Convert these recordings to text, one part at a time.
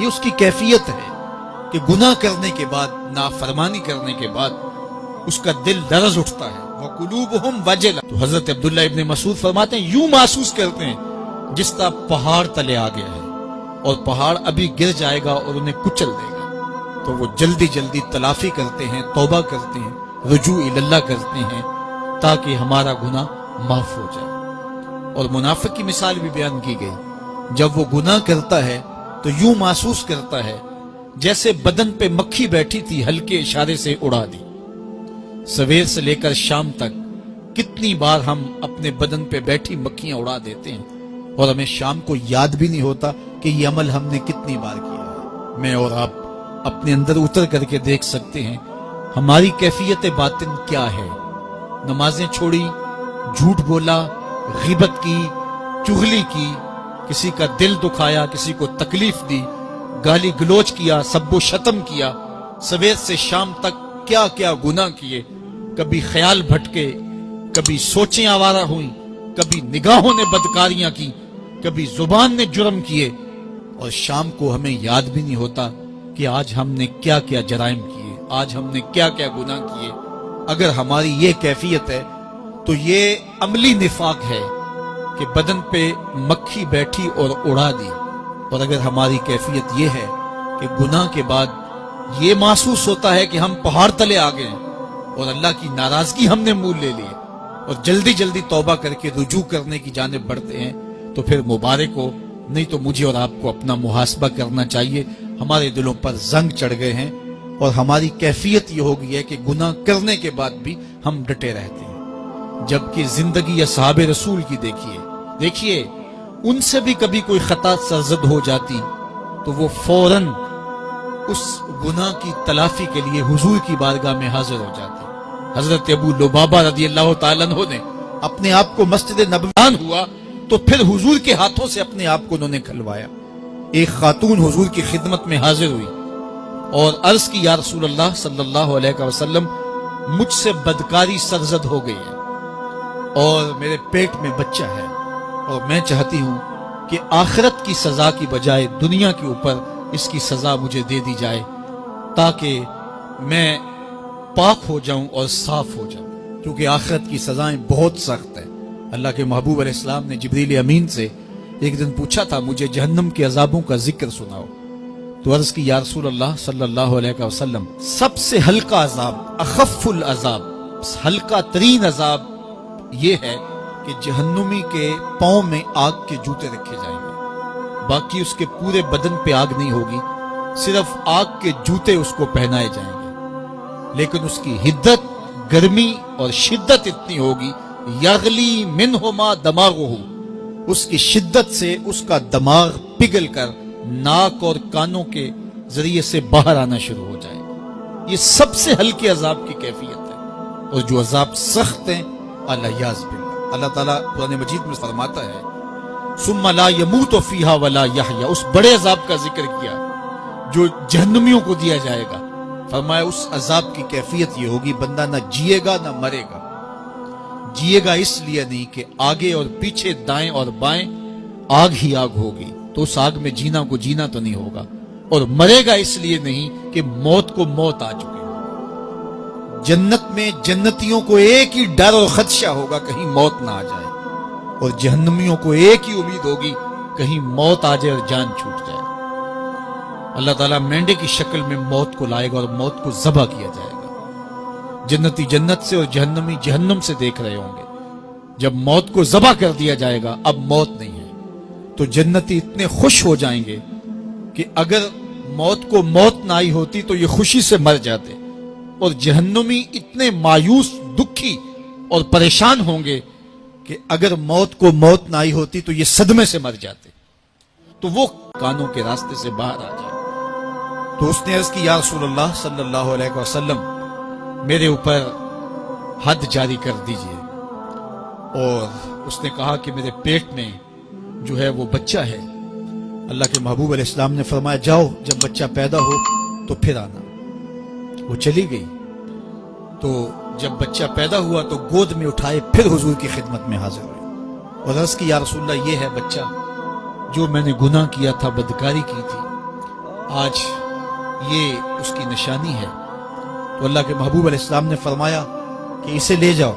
یہ اس کی کیفیت ہے کہ گناہ کرنے کے بعد، نافرمانی کرنے کے بعد اس کا دل لرز اٹھتا ہے۔ وَقُلُوبُهُمْ وَجِلَةٌ، تو حضرت عبداللہ ابن مسعود فرماتے ہیں یوں محسوس کرتے ہیں جس طرح پہاڑ تلے آ گیا ہے اور پہاڑ ابھی گر جائے گا اور انہیں کچل دے گا، تو وہ جلدی جلدی تلافی کرتے ہیں، توبہ کرتے ہیں، رجوع اللہ کرتے ہیں تاکہ ہمارا گناہ معاف ہو جائے۔ اور منافق کی مثال بھی بیان کی گئی، جب وہ گناہ کرتا ہے تو یوں محسوس کرتا ہے جیسے بدن پہ مکھی بیٹھی تھی، ہلکے اشارے سے اڑا دی۔ سویر سے لے کر شام تک کتنی بار ہم اپنے بدن پہ بیٹھی مکھیاں اڑا دیتے ہیں اور ہمیں شام کو یاد بھی نہیں ہوتا کہ یہ عمل ہم نے کتنی بار کیا ہے۔ میں اور آپ اپنے اندر اتر کر کے دیکھ سکتے ہیں ہماری کیفیت باطن کیا ہے۔ نمازیں چھوڑی، جھوٹ بولا، غیبت کی، چغلی کی، کسی کا دل دکھایا، کسی کو تکلیف دی، گالی گلوچ کیا، سب و شتم کیا، سویر سے شام تک کیا کیا گناہ کیے، کبھی خیال بھٹکے، کبھی سوچیں آوارہ ہوئیں، کبھی نگاہوں نے بدکاریاں کی، کبھی زبان نے جرم کیے، اور شام کو ہمیں یاد بھی نہیں ہوتا کہ آج ہم نے کیا کیا جرائم کیے، آج ہم نے کیا کیا گناہ کیے۔ اگر ہماری یہ کیفیت ہے تو یہ عملی نفاق ہے کہ بدن پہ مکھی بیٹھی اور اڑا دی۔ اور اگر ہماری کیفیت یہ ہے کہ گناہ کے بعد یہ محسوس ہوتا ہے کہ ہم پہاڑ تلے آ گئے اور اللہ کی ناراضگی ہم نے مول لے لی اور جلدی جلدی توبہ کر کے رجوع کرنے کی جانب بڑھتے ہیں، تو پھر مبارک ہو، نہیں تو مجھے اور آپ کو اپنا محاسبہ کرنا چاہیے۔ ہمارے دلوں پر زنگ چڑھ گئے ہیں اور ہماری کیفیت یہ ہو گئی ہے کہ گناہ کرنے کے بعد بھی ہم ڈٹے رہتے ہیں، جبکہ زندگی اصحاب رسول کی دیکھیے ان سے بھی کبھی کوئی خطا سرزد ہو جاتی تو وہ فوراً اس گناہ کی تلافی کے لیے حضور کی بارگاہ میں حاضر ہو جاتے۔ حضرت ابو لبابہ رضی اللہ تعالیٰ عنہ نے اپنے آپ کو مسجد نبوی ہوا تو پھر حضور کے ہاتھوں سے اپنے آپ کو انہوں نے کھلوایا۔ ایک خاتون حضور کی خدمت میں حاضر ہوئی اور عرض کی، یا رسول اللہ صلی اللہ علیہ وسلم، مجھ سے بدکاری سرزد ہو گئی ہے اور میرے پیٹ میں بچہ ہے اور میں چاہتی ہوں کہ آخرت کی سزا کی بجائے دنیا کے اوپر اس کی سزا مجھے دے دی جائے تاکہ میں پاک ہو جاؤں اور صاف ہو جاؤں، کیونکہ آخرت کی سزائیں بہت سخت ہیں۔ اللہ کے محبوب علیہ السلام نے جبریل امین سے ایک دن پوچھا تھا، مجھے جہنم کے عذابوں کا ذکر سناؤ، تو عرض کی، یا رسول اللہ صلی اللہ علیہ وسلم، سب سے ہلکا عذاب، اخف العذاب، ہلکا ترین عذاب یہ ہے کہ جہنمی کے پاؤں میں آگ کے جوتے رکھے جائیں گے، باقی اس کے پورے بدن پہ آگ نہیں ہوگی، صرف آگ کے جوتے اس کو پہنائے جائیں گے، لیکن اس کی حدت، گرمی اور شدت اتنی ہوگی، یغلی منہما دماغہ، اس کی شدت سے اس کا دماغ پگھل کر ناک اور کانوں کے ذریعے سے باہر آنا شروع ہو جائے گا۔ یہ سب سے ہلکے عذاب کی کیفیت ہے، اور جو عذاب سخت ہیں الیاذ باللہ۔ اللہ تعالیٰ قرآن مجید میں فرماتا ہے، ثم لا يموت فیہا ولا یحیا، اس بڑے عذاب کا ذکر کیا جو جہنمیوں کو دیا جائے گا، فرمایا اس عذاب کی کیفیت یہ ہوگی، بندہ نہ جیے گا نہ مرے گا۔ جیے گا اس لیے نہیں کہ آگے اور پیچھے، دائیں اور بائیں آگ ہی آگ ہوگی، تو اس آگ میں جینا کو جینا تو نہیں ہوگا، اور مرے گا اس لیے نہیں کہ موت کو موت آ چکے۔ جنت میں جنتیوں کو ایک ہی ڈر اور خدشہ ہوگا کہیں موت نہ آ جائے، اور جہنمیوں کو ایک ہی امید ہوگی کہیں موت آ جائے اور جان چھوٹ جائے۔ اللہ تعالیٰ مینڈے کی شکل میں موت کو لائے گا اور موت کو ذبح کیا جائے گا۔ جنتی جنت سے اور جہنمی جہنم سے دیکھ رہے ہوں گے، جب موت کو ذبح کر دیا جائے گا، اب موت نہیں ہے، تو جنتی اتنے خوش ہو جائیں گے کہ اگر موت کو موت نہ آئی ہوتی تو یہ خوشی سے مر جاتے، اور جہنمی اتنے مایوس، دکھی اور پریشان ہوں گے کہ اگر موت کو موت نہ آئی ہوتی تو یہ صدمے سے مر جاتے، تو وہ کانوں کے راستے سے باہر آ جائے۔ تو اس نے عرض کی، یا رسول اللہ صلی اللہ علیہ وسلم، میرے اوپر حد جاری کر دیجئے۔ اور اس نے کہا کہ میرے پیٹ میں جو ہے وہ بچہ ہے۔ اللہ کے محبوب علیہ السلام نے فرمایا، جاؤ جب بچہ پیدا ہو تو پھر آنا۔ وہ چلی گئی، تو جب بچہ پیدا ہوا تو گود میں اٹھائے پھر حضور کی خدمت میں حاضر ہوئے اور عرض کی، یا رسول اللہ، یہ ہے بچہ جو میں نے گناہ کیا تھا، بدکاری کی تھی، آج یہ اس کی نشانی ہے۔ تو اللہ کے محبوب علیہ السلام نے فرمایا کہ اسے لے جاؤ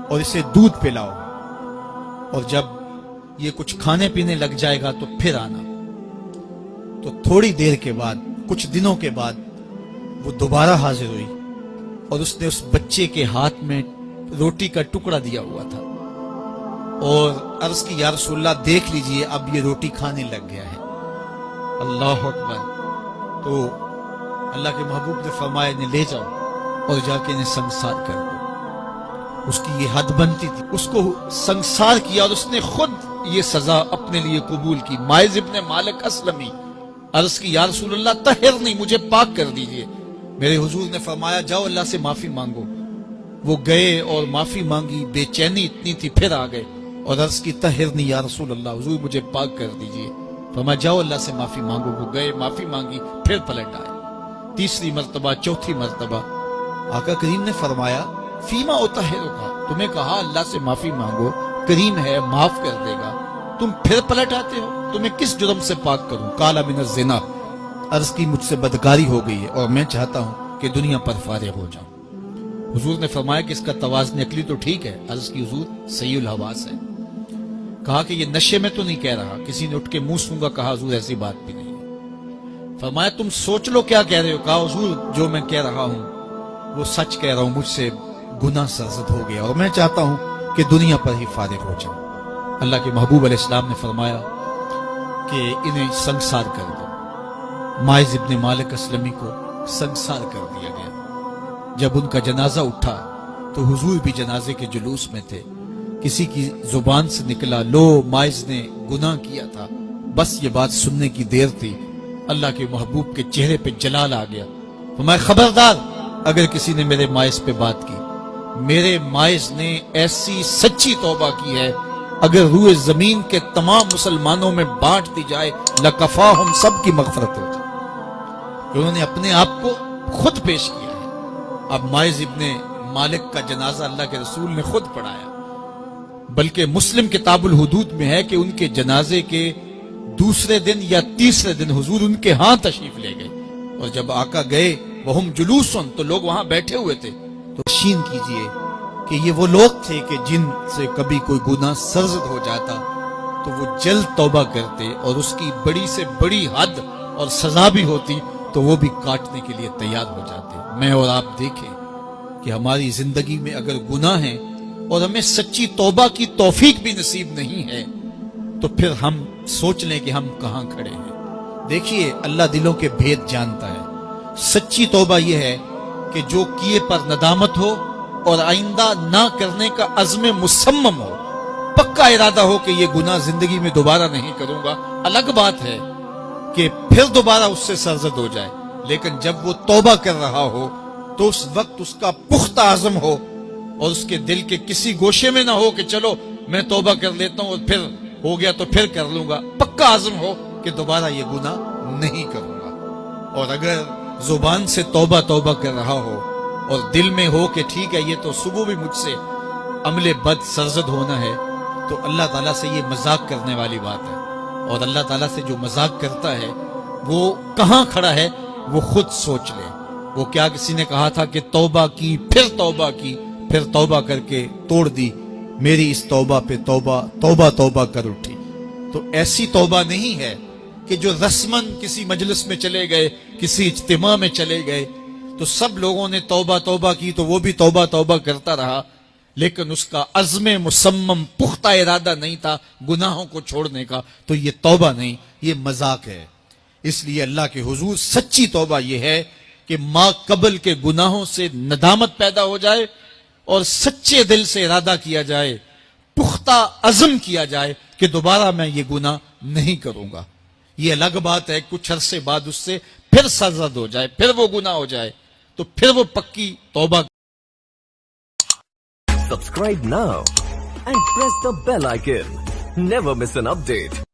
اور اسے دودھ پلاؤ، اور جب یہ کچھ کھانے پینے لگ جائے گا تو پھر آنا۔ تو تھوڑی دیر کے بعد، کچھ دنوں کے بعد وہ دوبارہ حاضر ہوئی اور اس نے اس بچے کے ہاتھ میں روٹی کا ٹکڑا دیا ہوا تھا اور عرض کی یا رسول اللہ دیکھ لیجئے اب یہ روٹی کھانے لگ گیا ہے۔ اللہ اکبر۔ تو اللہ کے محبوب نے فرمایا انہیں لے جاؤ اور جا کے انہیں سنسار کر دو۔ اس کی یہ حد بنتی تھی، اس کو سنسار کیا اور اس نے خود یہ سزا اپنے لیے قبول کی۔ مائز ابن مالک اسلمی عرض کی یا رسول اللہ طہرنی، مجھے پاک کر دیجئے۔ میرے حضور نے فرمایا جاؤ اللہ سے معافی مانگو۔ وہ گئے اور معافی مانگی، بے چینی اتنی تھی، پھر آ گئے اور عرض کی طہرنی یا رسول اللہ، حضور مجھے پاک کر دیجئے۔ فرمایا جاؤ اللہ سے معافی مانگو۔ وہ گئے، معافی مانگی، پھر پلٹ آئے، تیسری مرتبہ، چوتھی مرتبہ۔ آقا کریم نے فرمایا فیما اطہرک، تمہیں کہا اللہ سے معافی مانگو، کریم ہے معاف کر دے گا، تم پھر پلٹ آتے ہو، تمہیں کس جرم سے پاک کروں؟ قال من الزنا، عرض کی مجھ سے بدکاری ہو گئی ہے اور میں چاہتا ہوں کہ دنیا پر فارغ ہو جاؤں۔ حضور نے فرمایا کہ اس کا توازن عقلی تو ٹھیک ہے، عرض کی حضور صحیح الحواس ہے۔ کہا کہ یہ نشے میں تو نہیں کہہ رہا، کسی نے اٹھ کے منہ سونگا، کہا حضور ایسی بات بھی نہیں ہے۔ فرمایا تم سوچ لو کیا کہہ رہے ہو؟ کہا حضور جو میں کہہ رہا ہوں وہ سچ کہہ رہا ہوں، مجھ سے گناہ سرزد ہو گیا اور میں چاہتا ہوں کہ دنیا پر ہی فارغ ہو جاؤں۔ اللہ کے محبوب علیہ السلام نے فرمایا کہ انہیں سنسار کر دو۔ مائز ابن مالک اسلمی کو سنسار کر دیا گیا۔ جب ان کا جنازہ اٹھا تو حضور بھی جنازے کے جلوس میں تھے۔ کسی کی زبان سے نکلا لو مائز نے گناہ کیا تھا، بس یہ بات سننے کی دیر تھی، اللہ کے محبوب کے چہرے پہ جلال آ گیا۔ فرمایا خبردار اگر کسی نے میرے مائز پہ بات کی، میرے مائز نے ایسی سچی توبہ کی ہے اگر روئے زمین کے تمام مسلمانوں میں بانٹ دی جائے لکفاہم، سب کی مغفرت ہو جائے۔ انہوں نے اپنے آپ کو خود پیش کیا ہے۔ اب مائز ابن مالک کا جنازہ اللہ کے رسول نے خود پڑھایا، بلکہ مسلم کتاب الحدود میں ہے کہ ان کے جنازے کے دوسرے دن یا تیسرے دن حضور ان کے ہاں تشریف لے گئے، اور جب آقا گئے وہم جلوسن، تو لوگ وہاں بیٹھے ہوئے تھے۔ تو یقین کیجئے کہ یہ وہ لوگ تھے کہ جن سے کبھی کوئی گناہ سرزد ہو جاتا تو وہ جلد توبہ کرتے، اور اس کی بڑی سے بڑی حد اور سزا بھی ہوتی تو وہ بھی کاٹنے کے لیے تیار ہو جاتے۔ میں اور آپ دیکھیں کہ ہماری زندگی میں اگر گناہ ہیں اور ہمیں سچی توبہ کی توفیق بھی نصیب نہیں ہے تو پھر ہم سوچ لیں کہ ہم کہاں کھڑے ہیں۔ دیکھیے اللہ دلوں کے بھید جانتا ہے۔ سچی توبہ یہ ہے کہ جو کیے پر ندامت ہو اور آئندہ نہ کرنے کا عزم مصمم ہو، پکا ارادہ ہو کہ یہ گناہ زندگی میں دوبارہ نہیں کروں گا۔ الگ بات ہے کہ پھر دوبارہ اس سے سرزد ہو جائے، لیکن جب وہ توبہ کر رہا ہو تو اس وقت اس کا پختہ عزم ہو اور اس کے دل کے کسی گوشے میں نہ ہو کہ چلو میں توبہ کر لیتا ہوں اور پھر ہو گیا تو پھر کر لوں گا۔ پکا عزم ہو کہ دوبارہ یہ گناہ نہیں کروں گا۔ اور اگر زبان سے توبہ توبہ کر رہا ہو اور دل میں ہو کہ ٹھیک ہے یہ تو صبح بھی مجھ سے عمل بد سرزد ہونا ہے، تو اللہ تعالیٰ سے یہ مذاق کرنے والی بات ہے، اور اللہ تعالیٰ سے جو مذاق کرتا ہے وہ کہاں کھڑا ہے وہ خود سوچ لے۔ وہ کیا کسی نے کہا تھا کہ توبہ کی، پھر توبہ کی، پھر توبہ کر کے توڑ دی، میری اس توبہ پہ توبہ توبہ توبہ کر اٹھی۔ تو ایسی توبہ نہیں ہے کہ جو رسماً کسی مجلس میں چلے گئے، کسی اجتماع میں چلے گئے تو سب لوگوں نے توبہ توبہ کی تو وہ بھی توبہ توبہ کرتا رہا، لیکن اس کا عزم مصمم پختہ ارادہ نہیں تھا گناہوں کو چھوڑنے کا، تو یہ توبہ نہیں، یہ مذاق ہے۔ اس لیے اللہ کے حضور سچی توبہ یہ ہے کہ ما قبل کے گناہوں سے ندامت پیدا ہو جائے اور سچے دل سے ارادہ کیا جائے، پختہ عزم کیا جائے کہ دوبارہ میں یہ گناہ نہیں کروں گا۔ یہ الگ بات ہے کچھ عرصے بعد اس سے پھر سرزد ہو جائے، پھر وہ گناہ ہو جائے، تو پھر وہ پکی توبہ۔ Subscribe now and press the bell icon. Never miss an update.